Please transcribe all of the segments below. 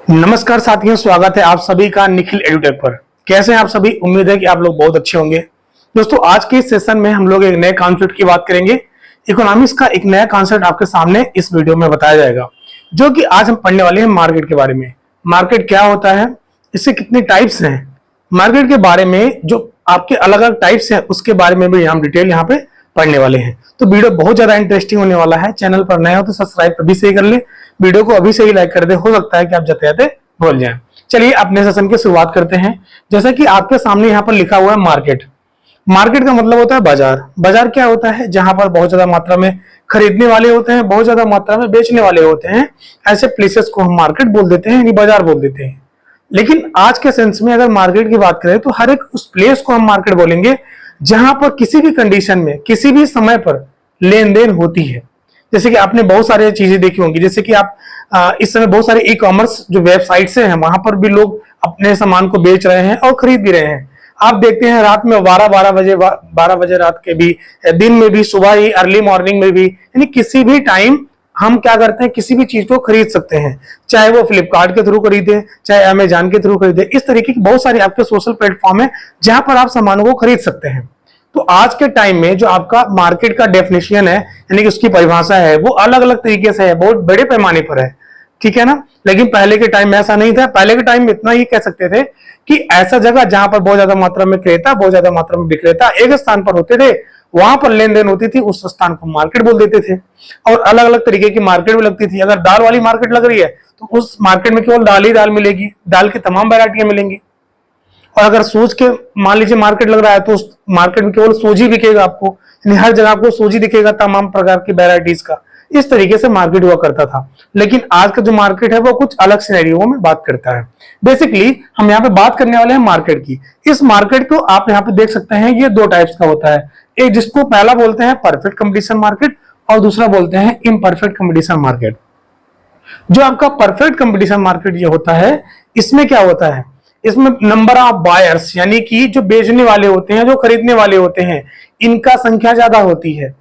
नमस्कार साथियों, स्वागत है आप सभी का निखिल एडुटेक पर। कैसे हैं आप सभी? उम्मीद है कि आप लोग बहुत अच्छे होंगे। दोस्तों, आज के इस सेशन में हम लोग एक नए कॉन्सेप्ट की बात करेंगे। इकोनॉमिक्स का एक नया कॉन्सेप्ट आपके सामने इस वीडियो में बताया जाएगा, जो कि आज हम पढ़ने वाले हैं मार्केट के बारे में। मार्केट क्या होता है, इससे कितने टाइप्स हैं, मार्केट के बारे में जो आपके अलग अलग टाइप्स हैं उसके बारे में भी हम डिटेल यहाँ पे पढ़ने वाले हैं। तो वीडियो बहुत ज्यादा इंटरेस्टिंग होने वाला है। चैनल पर नए हो तो सब्सक्राइब अभी से ही कर ले, वीडियो को अभी से ही लाइक कर दे। हो सकता है कि आप जाते जाते भूल जाएं। चलिए अपने सेशन की शुरुआत करते हैं। जैसा कि आपके सामने यहाँ पर लिखा हुआ है मार्केट। मार्केट का मतलब होता है बाजार। बाजार क्या होता है? जहां पर बहुत ज्यादा मात्रा में खरीदने वाले होते हैं, बहुत ज्यादा मात्रा में बेचने वाले होते हैं। ऐसे प्लेसेस को हम मार्केट बोल देते हैं, यानी बाजार बोल देते हैं। लेकिन आज के सेंस में अगर मार्केट की बात करें तो हर एक उस प्लेस को हम मार्केट बोलेंगे जहां पर किसी भी कंडीशन में किसी भी समय पर लेन देन होती है। जैसे कि आपने बहुत सारी चीजें देखी होंगी, जैसे कि आप इस समय बहुत सारे ई कॉमर्स जो वेबसाइट से हैं वहां पर भी लोग अपने सामान को बेच रहे हैं और खरीद भी रहे हैं। आप देखते हैं रात में 12 बजे रात के भी, दिन में भी, सुबह ही अर्ली मॉर्निंग में भी, यानी किसी भी टाइम हम क्या करते हैं, किसी भी चीज को खरीद सकते हैं। चाहे वो फ्लिपकार्ट के थ्रू खरीदे, चाहे अमेजॉन के थ्रू खरीदे। इस तरीके की बहुत सारे आपके सोशल प्लेटफॉर्म है जहां पर आप सामानों को खरीद सकते हैं। तो आज के टाइम में जो आपका मार्केट का डेफिनेशन है, यानी कि उसकी परिभाषा है, वो अलग अलग तरीके से है, बहुत बड़े पैमाने पर है। ठीक है ना? लेकिन पहले के टाइम में ऐसा नहीं था। पहले के टाइम में इतना ही कह सकते थे कि ऐसा जगह जहां पर बहुत ज्यादा मात्रा में क्रेता, बहुत ज्यादा मात्रा में विक्रेता एक स्थान पर होते थे, वहां पर लेन देन होती थी, उस स्थान को मार्केट बोल देते थे। और अलग अलग तरीके की मार्केट भी लगती थी। अगर दाल वाली मार्केट लग रही है तो उस मार्केट में केवल दाल ही दाल मिलेगी, दाल की तमाम वैरायटियां मिलेंगी। और अगर सूज के मान लीजिए मार्केट लग रहा है तो उस मार्केट में केवल सूजी बिकेगा आपको, यानी हर जगह आपको सूजी दिखेगा तमाम प्रकार की वैरायटीज का। इस तरीके से मार्केट हुआ करता था। लेकिन आज का जो मार्केट है वो कुछ अलग सिनेरियो में बात करता है। बेसिकली हम यहाँ पे बात करने वाले हैं मार्केट की। इस मार्केट को आप यहाँ पे देख सकते हैं, ये दो टाइप्स का होता है। एक जिसको पहला बोलते हैं परफेक्ट कंपटीशन मार्केट और दूसरा बोलते हैं इम्परफेक्ट कंपटीशन मार्केट। जो आपका परफेक्ट कंपटीशन मार्केट ये होता है, इसमें क्या होता है, इसमें नंबर ऑफ बायर्स, यानी कि जो बेचने वाले होते हैं, जो खरीदने वाले होते हैं, इनका संख्या ज्यादा होती है।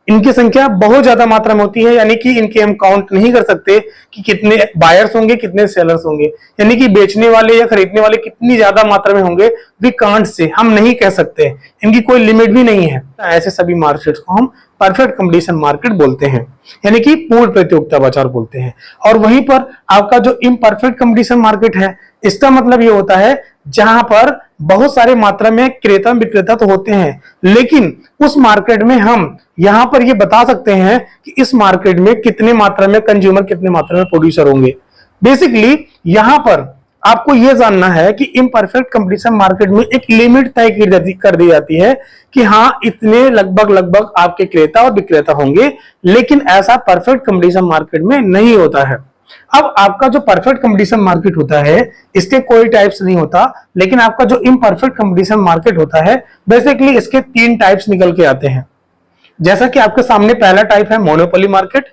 इनकी संख्या बहुत ज्यादा मात्रा में होती है, यानी कि इनके हम काउंट नहीं कर सकते कि कितने बायर्स होंगे, कितने सेलर्स होंगे, यानी कि बेचने वाले या खरीदने वाले कितनी ज्यादा मात्रा में होंगे, वी कांट से, हम नहीं कह सकते। इनकी कोई लिमिट भी नहीं है। ऐसे सभी मार्केट्स को हम परफेक्ट कंपटीशन मार्केट बोलते हैं, यानी कि पूर्ण प्रतियोगिता बाजार बोलते हैं। और वहीं पर आपका जो इम्परफेक्ट कंपटीशन मार्केट है, इसका मतलब ये होता है जहां पर बहुत सारे मात्रा में क्रेता विक्रेता तो होते हैं, लेकिन उस मार्केट में हम यहां पर ये बता सकते हैं कि इस मार्केट में कितने मात्रा में कंज्यूमर, कितने मात्रा में प्रोड्यूसर होंगे। बेसिकली यहां पर आपको यह जानना है कि इम्परफेक्ट कंपटीशन मार्केट में एक लिमिट तय कर दी जाती है कि हाँ, इतने लगभग आपके क्रेता और विक्रेता होंगे। लेकिन ऐसा परफेक्ट कंपटीशन मार्केट में नहीं होता है। अब आपका जो परफेक्ट कंपटीशन मार्केट होता है, इसके कोई टाइप्स नहीं होता। लेकिन आपका जो इम्परफेक्ट कंपटीशन मार्केट होता है, बेसिकली इसके 3 टाइप्स निकल के आते हैं। जैसा कि आपके सामने पहला टाइप है मोनोपोली मार्केट,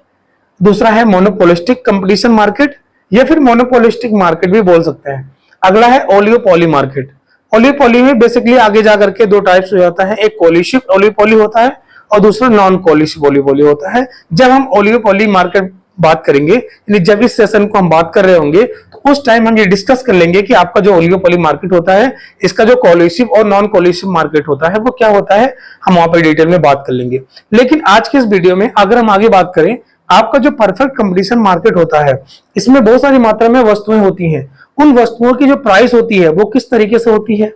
दूसरा है मोनोपोलिस्टिक कंपटीशन मार्केट, या फिर मोनोपोलिस्टिक मार्केट भी बोल सकते हैं। अगला है ओलियोपोली मार्केट। ओलियोपोली में बेसिकली आगे जाकर के 2 टाइप्स हो जाता है, एक कोलिशिव ओलियोपोली होता है और दूसरा नॉन कोलिशिव ओलियोपोली होता है। जब हम ओलियोपोली मार्केट बात करेंगे, यानी जब इस सेशन को हम बात कर रहे होंगे, तो उस टाइम हम ये डिस्कस कर लेंगे कि आपका जो ओलियोपोली मार्केट होता है, इसका जो कोलिशिव और नॉन कोलिशिव मार्केट होता है वो क्या होता है, हम वहां पर डिटेल में बात कर लेंगे। लेकिन आज के इस वीडियो में अगर हम आगे बात करें, आपका जो परफेक्ट कंपटीशन मार्केट होता है, इसमें बहुत सारी मात्रा में वस्तुएं होती हैं। उन वस्तुओं की जो प्राइस होती है वो किस तरीके से होती है,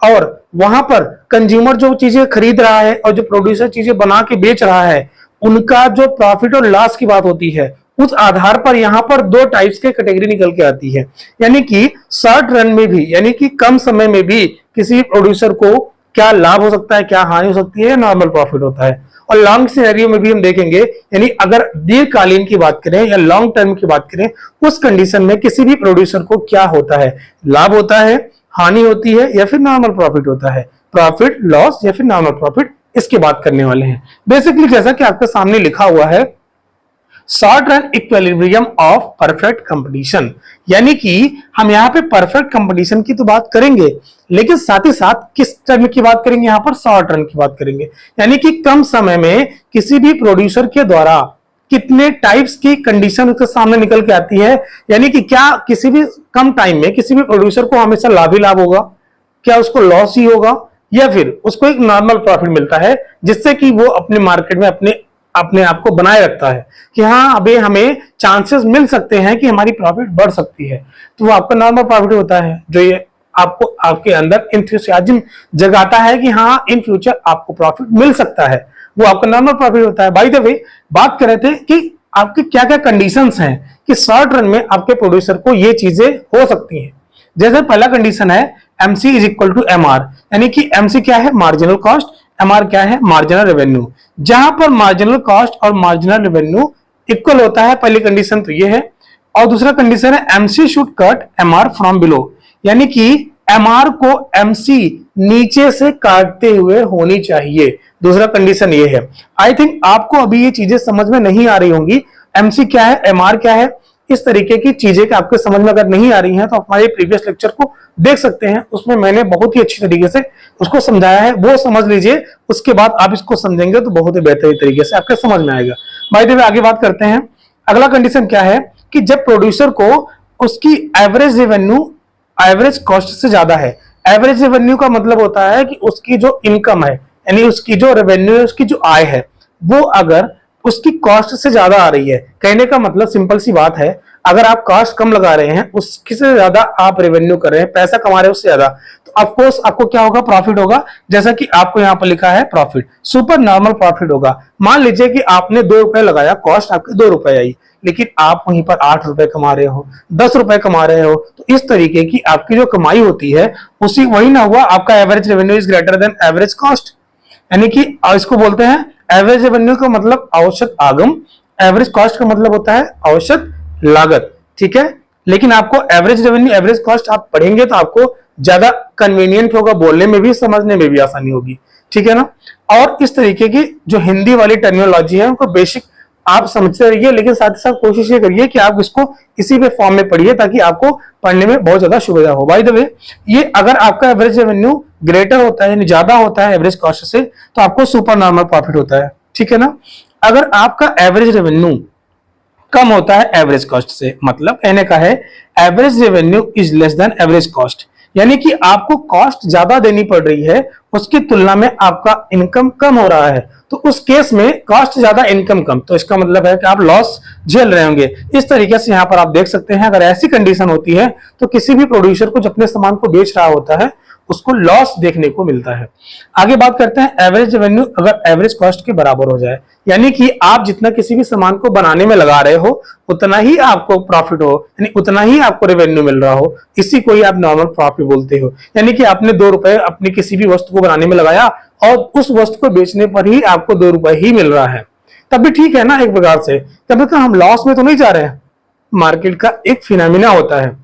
और वहां पर कंज्यूमर जो चीजें खरीद रहा है और जो प्रोड्यूसर चीजें बना के बेच रहा है, उनका जो प्रॉफिट और लॉस की बात होती है, उस आधार पर यहां पर 2 टाइप्स के कैटेगरी निकल के आती है। यानी कि शॉर्ट रन में भी, यानी कि कम समय में भी किसी प्रोड्यूसर को क्या लाभ हो सकता है, क्या हानि हो सकती है, नॉर्मल प्रॉफिट होता है। और लॉन्ग सिनेरियो में भी हम देखेंगे, यानी अगर दीर्घकालीन की बात करें या लॉन्ग टर्म की बात करें, उस कंडीशन में किसी भी प्रोड्यूसर को क्या होता है, लाभ होता है, हानि होती है, या फिर नॉर्मल प्रॉफिट होता है, प्रॉफिट लॉस या फिर नॉर्मल प्रॉफिट, इसकी बात करने वाले हैं। बेसिकली जैसा कि आपके सामने लिखा हुआ है, short run equilibrium of perfect competition, यानी कि हम यहाँ पे परफेक्ट कंपटीशन की तो बात करेंगे, लेकिन साथ ही साथ किस टर्म की बात करेंगे, यहाँ पर शॉर्ट रन की बात करेंगे। यानी कि कम समय में किसी भी प्रोड्यूसर के द्वारा कितने टाइप्स की कंडीशन उसके सामने निकल के आती है, यानी कि क्या किसी भी कम टाइम में किसी भी प्रोड्यूसर को हमेशा लाभ ही लाभ होगा, क्या उसको लॉस ही होगा, या फिर उसको एक नॉर्मल प्रॉफिट मिलता है जिससे कि वो अपने मार्केट में अपने अपने आप को बनाए रखता है कि हाँ अभी हमें चांसेस मिल सकते हैं कि हमारी प्रॉफिट बढ़ सकती है। तो वो आपका नॉर्मल प्रॉफिट होता है जो ये आपको आपके अंदर एंथुसियाज्म जगाता है कि हाँ इन फ्यूचर आपको प्रॉफिट मिल सकता है, वो आपका नॉर्मल प्रॉफिट होता है। बाय द वे बात कर रहे थे कि आपकी क्या क्या कंडीशंस हैं कि शॉर्ट रन में आपके प्रोड्यूसर को ये चीजें हो सकती हैं। जैसे पहला कंडीशन है MC is equal to MR, यानी कि MC क्या है, मार्जिनल कॉस्ट, MR क्या है, मार्जिनल रेवेन्यू। जहां पर मार्जिनल कॉस्ट और मार्जिनल रेवेन्यू इक्वल होता है, पहली कंडीशन तो ये है। और दूसरा कंडीशन है MC should cut MR from below, यानी कि MR को MC नीचे से काटते हुए होनी चाहिए। दूसरा कंडीशन ये है। आई थिंक आपको अभी ये चीजें समझ में नहीं आ रही होंगी, MC क्या है, MR क्या है, इस तरीके की चीजें कि आपके समझ में अगर नहीं आ रही हैं तो हमारे प्रीवियस लेक्चर को देख सकते हैं, उसमें मैंने बहुत ही अच्छी तरीके से उसको समझाया है, वो समझ लीजिए। उसके बाद आप इसको समझेंगे तो बहुत ही बेहतरीन तरीके से आपके समझ में आएगा। बाय द वे आगे बात करते हैं। अगला कंडीशन क्या है कि जब प्रोड्यूसर को उसकी एवरेज रेवेन्यू एवरेज कॉस्ट से ज्यादा है। एवरेज रेवेन्यू का मतलब होता है कि उसकी जो इनकम है, यानी उसकी जो रेवेन्यू है, उसकी जो आय है, वो अगर उसकी कॉस्ट से ज्यादा आ रही है। कहने का मतलब सिंपल सी बात है, अगर आप कॉस्ट कम लगा रहे हैं उससे ज्यादा आप रेवेन्यू कर रहे हैं, पैसा कमा रहे हैं उससे ज्यादा, तो ऑफकोर्स आपको क्या होगा, प्रॉफिट होगा। जैसा कि आपको यहाँ पर लिखा है प्रॉफिट, सुपर नॉर्मल प्रॉफिट होगा। मान लीजिए कि आपने 2 रुपए लगाया, कॉस्ट आपकी 2 रुपए आई, लेकिन आप वहीं पर 8 रुपए कमा रहे हो, 10 रुपए कमा रहे हो, तो इस तरीके की आपकी जो कमाई होती है उसी वही ना हुआ आपका average revenue is greater than average cost, यानी कि इसको बोलते हैं एवरेज रेवेन्यू का मतलब आवश्यक आगम, एवरेज कॉस्ट का मतलब होता है आवश्यक लागत। ठीक है, लेकिन आपको एवरेज रेवेन्यू एवरेज कॉस्ट आप पढ़ेंगे तो आपको ज्यादा कन्वीनियंट होगा, बोलने में भी समझने में भी आसानी होगी। ठीक है ना। और इस तरीके की जो हिंदी वाली टर्मिनोलॉजी है उनको बेसिक आप समझते रहिए, लेकिन साथ ही साथ कोशिश ये करिए कि आप इसको इसी पे फॉर्म में पढ़िए ताकि आपको पढ़ने में बहुत ज्यादा सुविधा हो। बाय द वे ये अगर आपका एवरेज रेवेन्यू ग्रेटर होता है यानी ज्यादा होता है एवरेज कॉस्ट से, तो आपको सुपर नॉर्मल प्रॉफिट होता है। ठीक है ना। अगर आपका एवरेज रेवेन्यू कम होता है एवरेज कॉस्ट से, मतलब कहने का है average revenue is less than average cost, यानी कि आपको कॉस्ट ज्यादा देनी पड़ रही है उसकी तुलना में आपका इनकम कम हो रहा है, तो उस केस में कॉस्ट ज्यादा इनकम कम, तो इसका मतलब है कि आप लॉस झेल रहे होंगे। इस तरीके से यहाँ पर आप देख सकते हैं अगर ऐसी कंडीशन होती है तो किसी भी प्रोड्यूसर को जो अपने सामान को बेच रहा होता है उसको लॉस देखने को मिलता है। आगे बात करते हैं एवरेज रेवेन्यू अगर एवरेज कॉस्ट के बराबर हो जाए, यानी कि आप जितना किसी भी सामान को बनाने में लगा रहे हो उतना ही आपको प्रॉफिट हो, यानी उतना ही आपको रेवेन्यू मिल रहा हो, इसी को ही आप नॉर्मल प्रॉफिट बोलते हो। यानी कि आपने 2 रुपए अपनी किसी भी वस्तु को बनाने में लगाया और उस वस्तु को बेचने पर ही आपको 2 रुपए ही मिल रहा है, तब भी ठीक है ना एक प्रकार से, तब तो हम लॉस में तो नहीं जा रहे हैं। मार्केट का एक फिनोमिना होता है,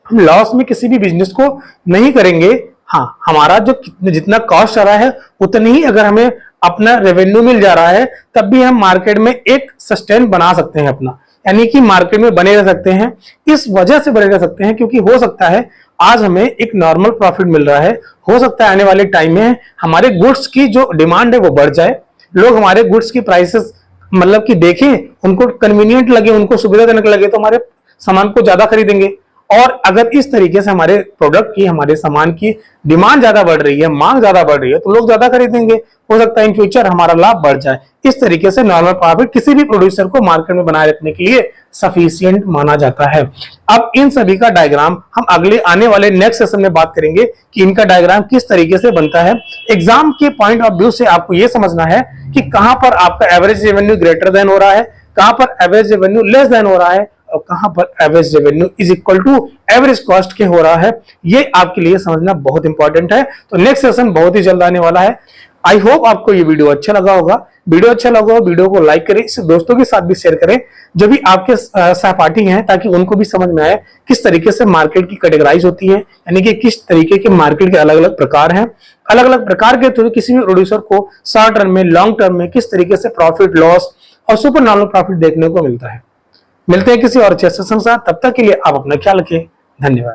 हम लॉस में किसी भी बिजनेस को नहीं करेंगे। हाँ, हमारा जो जितना कॉस्ट आ रहा है उतनी ही अगर हमें अपना रेवेन्यू मिल जा रहा है तब भी हम मार्केट में एक सस्टेन बना सकते हैं अपना, यानी कि मार्केट में बने रह सकते हैं। इस वजह से बने रह सकते हैं क्योंकि हो सकता है आज हमें एक नॉर्मल प्रॉफिट मिल रहा है, हो सकता है आने वाले टाइम में हमारे गुड्स की जो डिमांड है वो बढ़ जाए, लोग हमारे गुड्स की प्राइसेस मतलब कि देखें, उनको कन्वीनियंट लगे, उनको सुविधाजनक लगे तो हमारे सामान को ज्यादा खरीदेंगे। और अगर इस तरीके से हमारे प्रोडक्ट की हमारे सामान की डिमांड ज्यादा बढ़ रही है, मांग ज्यादा बढ़ रही है, तो लोग ज्यादा खरीदेंगे, हो सकता है इन फ्यूचर हमारा लाभ बढ़ जाए। इस तरीके से नॉर्मल प्रॉफिट किसी भी प्रोड्यूसर को मार्केट में बनाए रखने के लिए सफिशिएंट माना जाता है। अब इन सभी का डायग्राम हम अगले आने वाले नेक्स्ट सेशन में बात करेंगे कि इनका डायग्राम किस तरीके से बनता है। एग्जाम के पॉइंट ऑफ व्यू से आपको यह समझना है कि कहां पर आपका एवरेज रेवेन्यू ग्रेटर देन हो रहा है, कहां पर एवरेज रेवेन्यू लेस देन हो रहा है और कहां पर average revenue is equal to average cost के हो रहा है। ये आपके लिए समझना बहुत इंपॉर्टेंट है। तो नेक्स्ट सेशन बहुत ही जल्द आने वाला है। आई होप आपको ये वीडियो अच्छा लगा होगा। वीडियो अच्छा लगा हो वीडियो को लाइक करें, इसे दोस्तों के साथ भी शेयर करें जो भी आपके सहपाठी हैं, ताकि उनको भी समझ में आए किस तरीके से मार्केट की कैटेगराइज होती है, यानी कि किस तरीके के मार्केट के अलग अलग प्रकार हैं। अलग अलग प्रकार के थ्रू किसी भी प्रोड्यूसर को शॉर्ट टर्म में, लॉन्ग टर्म में किस तरीके से प्रॉफिट, लॉस और सुपर नॉर्मल प्रॉफिट देखने को मिलता है। मिलते हैं किसी और अच्छे सेशन के साथ, तब तक के लिए आप अपना ख्याल रखें। धन्यवाद।